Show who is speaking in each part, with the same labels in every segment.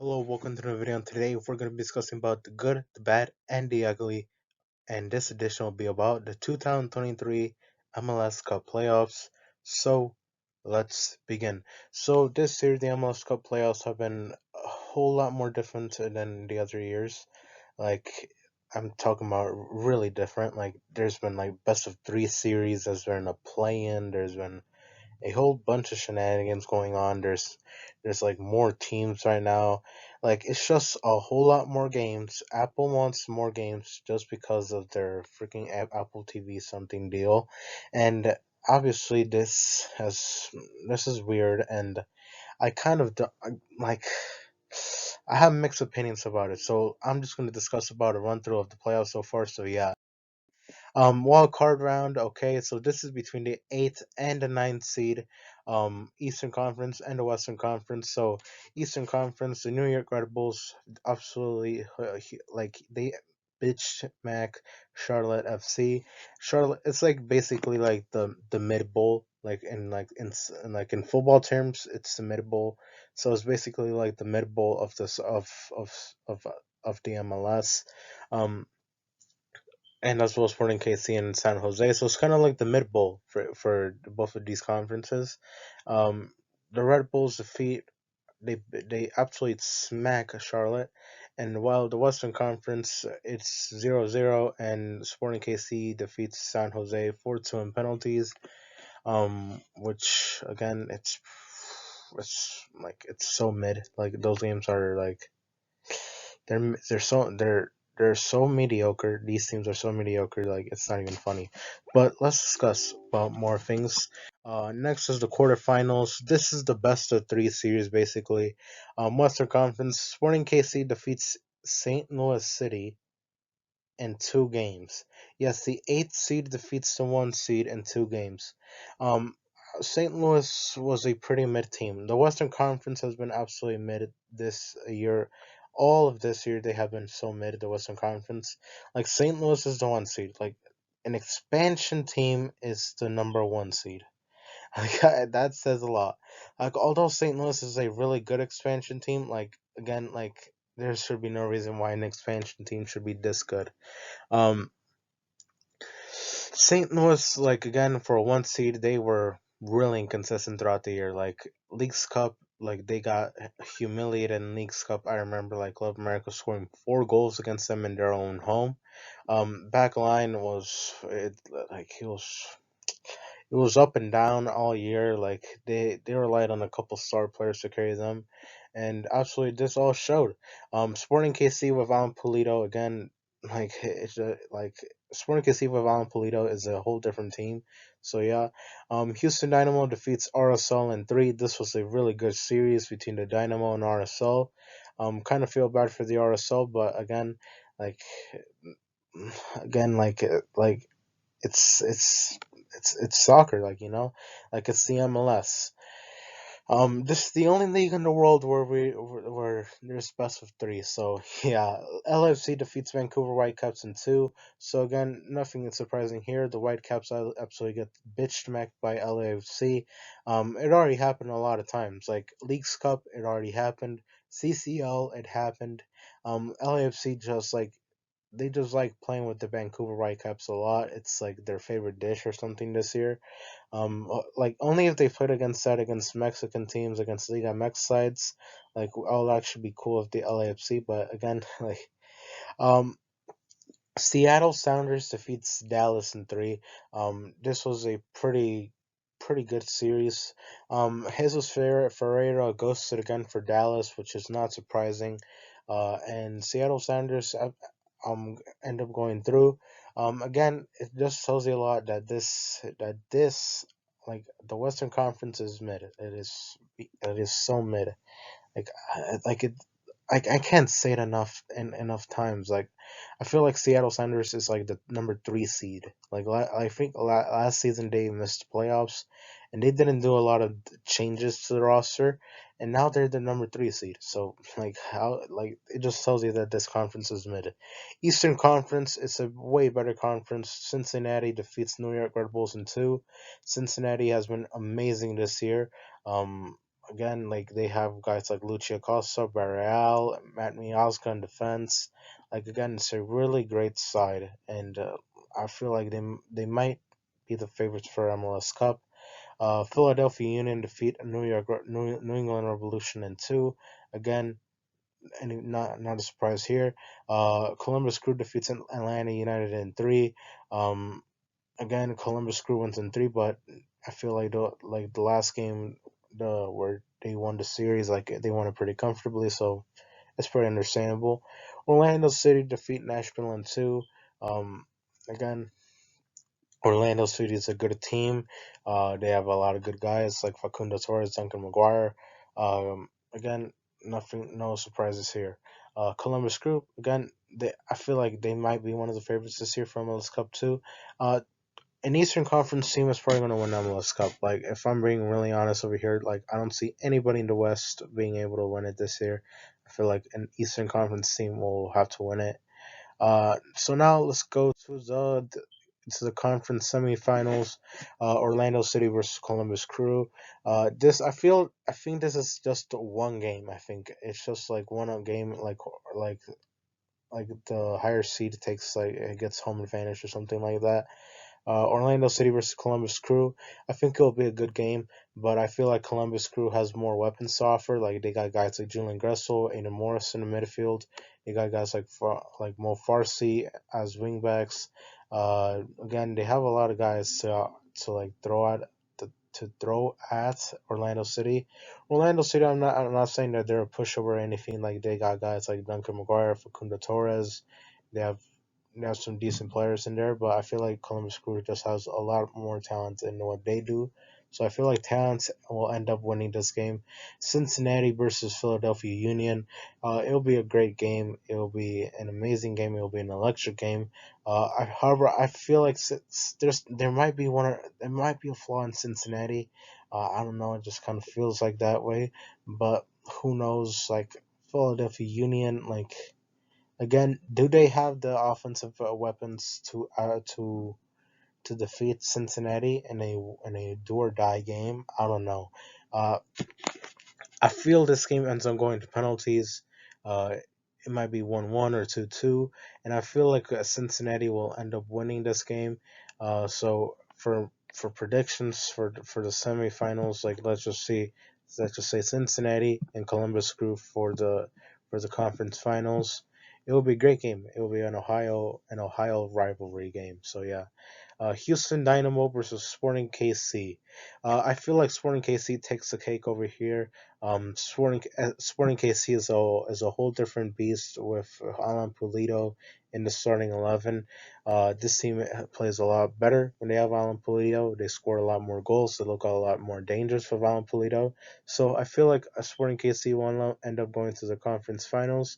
Speaker 1: Hello, welcome to the video. And today we're going to be discussing about the good, the bad, and the ugly. And this edition will be about the 2023 MLS Cup playoffs. So let's begin. So this year, the MLS Cup playoffs have been a whole lot more different than the other years. Like I'm talking about really different. Like there's been like best of three series. There's been a play-in. There's been a whole bunch of shenanigans going on. There's like more teams right now. Like it's just a whole lot more games. Apple wants more games just because of their freaking Apple TV something deal, and obviously this is weird, and I kind of like. I have mixed opinions about it, so I'm just going to discuss about a run through of the playoffs so far. So yeah, wild card round. Okay, so this is between the eighth and the ninth seed, Eastern Conference and the Western Conference. So Eastern Conference, the New York Red Bulls, absolutely like they bitch smack Charlotte FC. Charlotte, it's like basically like the mid bowl. Like in football terms, it's the mid bowl. So it's basically like the mid bowl of this of of the MLS. Um, and as well as Sporting KC and San Jose. So it's kind of like the mid bowl for both of these conferences. Um, the Red Bulls defeat they absolutely smack Charlotte, and while the Western Conference it's 0-0, and Sporting KC defeats San Jose 4-2 in penalties. Which again it's like it's so mid. Like those games are like they're so mediocre. These teams are so mediocre, like it's not even funny. But let's discuss about more things. Next is the quarterfinals. This is the best of three series, basically. Western Conference. Sporting KC defeats St. Louis City in two games. Yes, the eighth seed defeats the one seed in two games. Um, St. Louis was a pretty mid team. The Western Conference has been absolutely mid this year. All of this year, they have been so mid. The Western Conference, like St. Louis is the one seed. Like an expansion team is the number one seed. Like that says a lot. Like although St. Louis is a really good expansion team, like again, like there should be no reason why an expansion team should be this good. Um, St. Louis, like again for a one seed, they were really inconsistent throughout the year. Like Leagues Cup, like they got humiliated in Leagues Cup. I remember like Club America scoring 4 goals against them in their own home. Back line was it like it was up and down all year. Like they relied on a couple star players to carry them, and absolutely this all showed. Sporting KC with Alan Pulido again, like like Sporting KC with Alan Pulido is a whole different team. So yeah, Houston Dynamo defeats RSL in three. This was a really good series between the Dynamo and RSL. Kind of feel bad for the RSL, but again, like again, like it's it's it's soccer, like like it's the MLS. This is the only league in the world where there's best of three. So yeah, LAFC defeats Vancouver Whitecaps in two. So again, nothing is surprising here. The Whitecaps absolutely get bitch smacked by LAFC. It already happened a lot of times. Like Leagues Cup, it already happened. CCL, it happened. LAFC just like they just like playing with the Vancouver Whitecaps a lot. It's like their favorite dish or something this year. Like only if they played against Mexican teams, against Liga MX sides, like I'll actually be cool with the LAFC. But again, like um, Seattle Sounders defeats Dallas in three. This was a pretty good series. Jesus Ferreira ghosted again for Dallas, which is not surprising. And Seattle Sounders end up going through. Again, it just tells you a lot that this like the Western Conference is mid. It is so mid. Like like it I can't say it enough times. Like I feel like Seattle Sounders is like the number three seed. Like I think last season they missed playoffs, and they didn't do a lot of changes to the roster, and now they're the number three seed. So like how like it just tells you that this conference is mid. Eastern Conference is a way better conference. Cincinnati defeats New York Red Bulls in two. Cincinnati has been amazing this year. Um, again, like they have guys like Lucio Costa, Barreal, Matt Miazga in defense. Like again, it's a really great side, and I feel like they might be the favorites for MLS Cup. Philadelphia Union defeat New England Revolution in two. Again, and not a surprise here. Columbus Crew defeats Atlanta United in three. Um, Again, Columbus Crew wins in three, but I feel like the last game, where they won the series, like they won it pretty comfortably, so it's pretty understandable. Orlando City defeat Nashville in two. Again, Orlando City is a good team. They have a lot of good guys like Facundo Torres, Duncan McGuire. Again, nothing, no surprises here. Columbus Group again. I feel like they might be one of the favorites this year for MLS Cup too. An Eastern Conference team is probably going to win MLS Cup. Like if I'm being really honest over here, like I don't see anybody in the West being able to win it this year. I feel like an Eastern Conference team will have to win it. So now let's go to the conference semifinals. Orlando City versus Columbus Crew. I think this is just one game. I think it's just like one game, like like the higher seed takes like it gets home advantage or something like that. Orlando City versus Columbus Crew. I think it'll be a good game, but I feel like Columbus Crew has more weapons to offer. Like they got guys like Julian Gressel, Aiden Morris in the midfield. They got guys like Mo Farsi as wingbacks. Again, they have a lot of guys to like to throw at Orlando City. Orlando City, I'm not saying that they're a pushover or anything. Like they got guys like Duncan McGuire, Facundo Torres. They have some decent players in there, but I feel like Columbus Crew just has a lot more talent in what they do. So I feel like talent will end up winning this game. Cincinnati versus Philadelphia Union. It'll be a great game. It'll be an amazing game. It'll be an electric game. However, I feel like there might be there might be a flaw in Cincinnati. I don't know. It just kind of feels like that way, but who knows? Like Philadelphia Union, like again, do they have the offensive weapons to defeat Cincinnati in a do or die game? I don't know. Uh, I feel this game ends up going to penalties. Uh, it might be 1-1 or 2-2, and I feel like Cincinnati will end up winning this game. So for predictions for the semifinals, like let's just say Cincinnati and Columbus Crew for the conference finals. It will be a great game. It will be an Ohio rivalry game. So yeah. Houston Dynamo versus Sporting KC. I feel like Sporting KC takes the cake over here. Sporting KC is a whole different beast with Alan Pulido in the starting 11. This team plays a lot better when they have Alan Pulido. They score a lot more goals. They look a lot more dangerous for Alan Pulido. So I feel like a Sporting KC will end up going to the conference finals,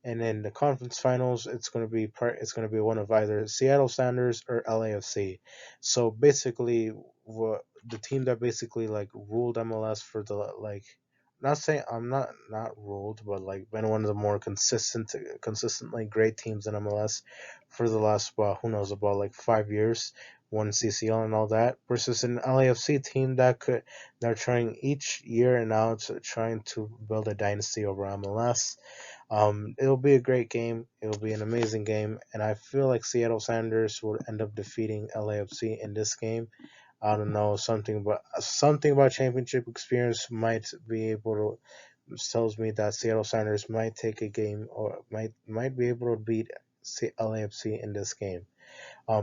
Speaker 1: and in the conference finals, it's going to be one of either Seattle Sounders or LAFC. So basically, the team that basically like ruled MLS for the like not saying I'm not ruled, but like been one of the more consistently great teams in MLS for the last who knows about like 5 years, won CCL and all that, versus an LAFC team they're trying each year and now to trying to build a dynasty over MLS. It'll be a great game. It'll be an amazing game, and I feel like Seattle Sounders will end up defeating LAFC in this game. I don't know, something about championship experience might be able to tells me that Seattle Sounders might take a game or might be able to beat LAFC in this game.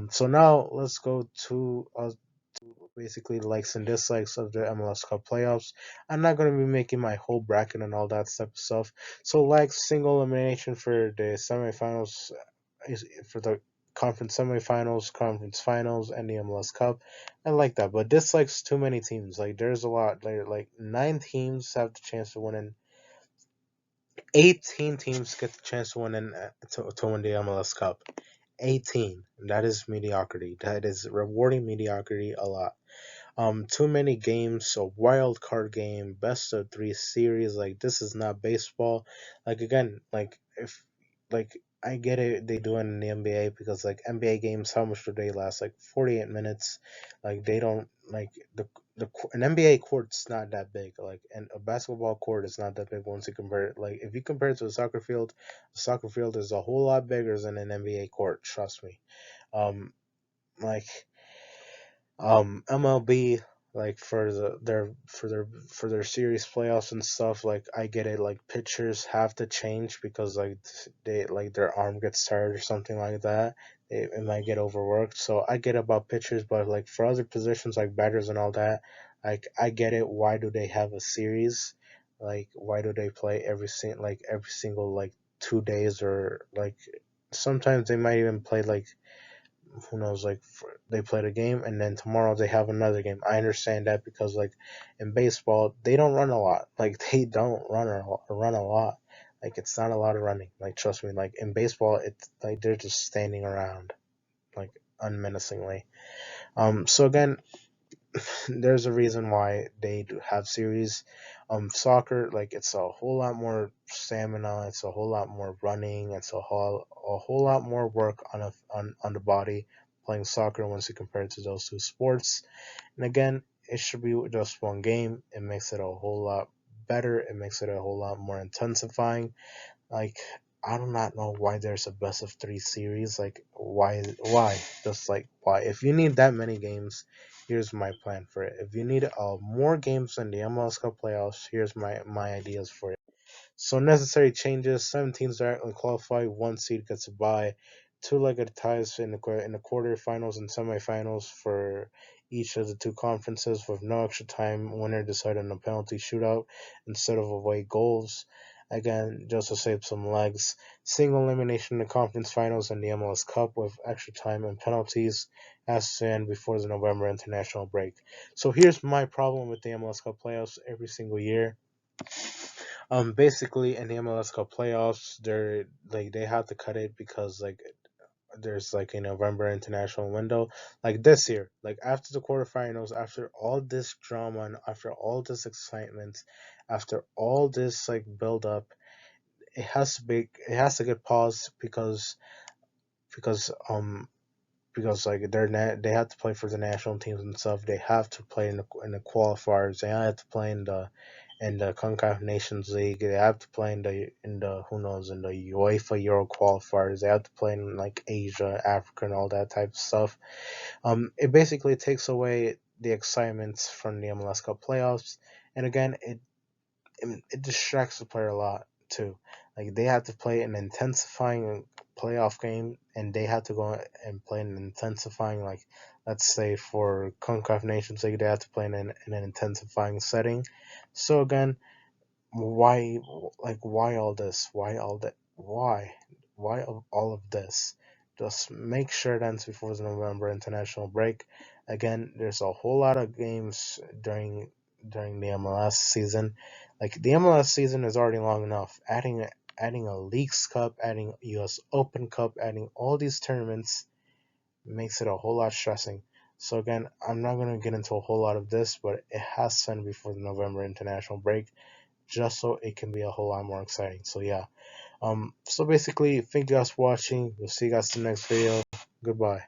Speaker 1: So now let's go to basically likes and dislikes of the MLS Cup playoffs. I'm not going to be making my whole bracket and all that type of stuff. So like single elimination for the semifinals, for the conference semifinals, conference finals, and the MLS Cup. I like that, but dislikes too many teams. Like there's a lot. Like 9 teams have the chance to win, and 18 teams get the chance to win to win the MLS Cup. 18. That is mediocrity. That is rewarding mediocrity a lot. Too many games, a wild card game, best of three series. Like this is not baseball. Like again, like if like I get it, they do it in the NBA because like NBA games, how much do they last? Like 48 minutes. Like they don't like an NBA court's not that big. Like, and a basketball court is not that big once you compare it. Like, if you compare it to a soccer field is a whole lot bigger than an NBA court. Trust me. Um, like MLB, like for their series playoffs and stuff, like I get it, like pitchers have to change because like they like their arm gets tired or something like that. It might get overworked. So I get about pitchers, but like for other positions like batters and all that, like I get it. Why do they have a series? Like why do they play every single like 2 days, or like sometimes they might even play like who knows, like they played a game and then tomorrow they have another game. I understand that because like in baseball they don't run a lot. Like they don't run a lot. Like it's not a lot of running. Like trust me. Like in baseball, it's like they're just standing around like unmenacingly. So again, there's a reason why they do have series. Soccer, like it's a whole lot more stamina. It's a whole lot more running. It's a whole lot more work on the body playing soccer once you compare it to those two sports. And again, it should be just one game. It makes it a whole lot better. It makes it a whole lot more intensifying. Like I do not know why there's a best of three series. Like why? Just like why? If you need that many games, here's my plan for it. If you need more games than the MLS Cup playoffs, here's my ideas for it. So necessary changes: 7 teams directly qualify, one seed gets a bye, two-legged ties in the quarterfinals and semifinals for each of the two conferences with no extra time. Winner decided on a penalty shootout instead of away goals. Again, just to save some legs. Single elimination in the conference finals and the MLS Cup with extra time and penalties has to end before the November international break. So here's my problem with the MLS Cup playoffs every single year. Basically in the MLS Cup playoffs, they have to cut it because like there's like a November international window. Like this year, like after the quarterfinals, after all this drama and after all this excitement, after all this like build up, it has to get paused because because like they have to play for the national teams and stuff. They have to play in the qualifiers. They have to play in the CONCACAF Nations League. They have to play in the who knows in the UEFA Euro qualifiers. They have to play in like Asia, Africa, and all that type of stuff. It basically takes away the excitement from the MLS Cup playoffs, and again, it distracts the player a lot too. Like they have to play an intensifying playoff game, and they have to go and play an intensifying, like let's say for CONCACAF Nations League, they have to play in an intensifying setting. So again, why why all this? Why all that? Why all of this? Just make sure it ends before the November international break. Again, there's a whole lot of games during the MLS season. Like the MLS season is already long enough. Adding a Leagues Cup, adding US Open Cup, adding all these tournaments makes it a whole lot stressing. So again, I'm not gonna get into a whole lot of this, but it has to end before the November international break just so it can be a whole lot more exciting. So yeah. So basically, thank you guys for watching. We'll see you guys in the next video. Goodbye.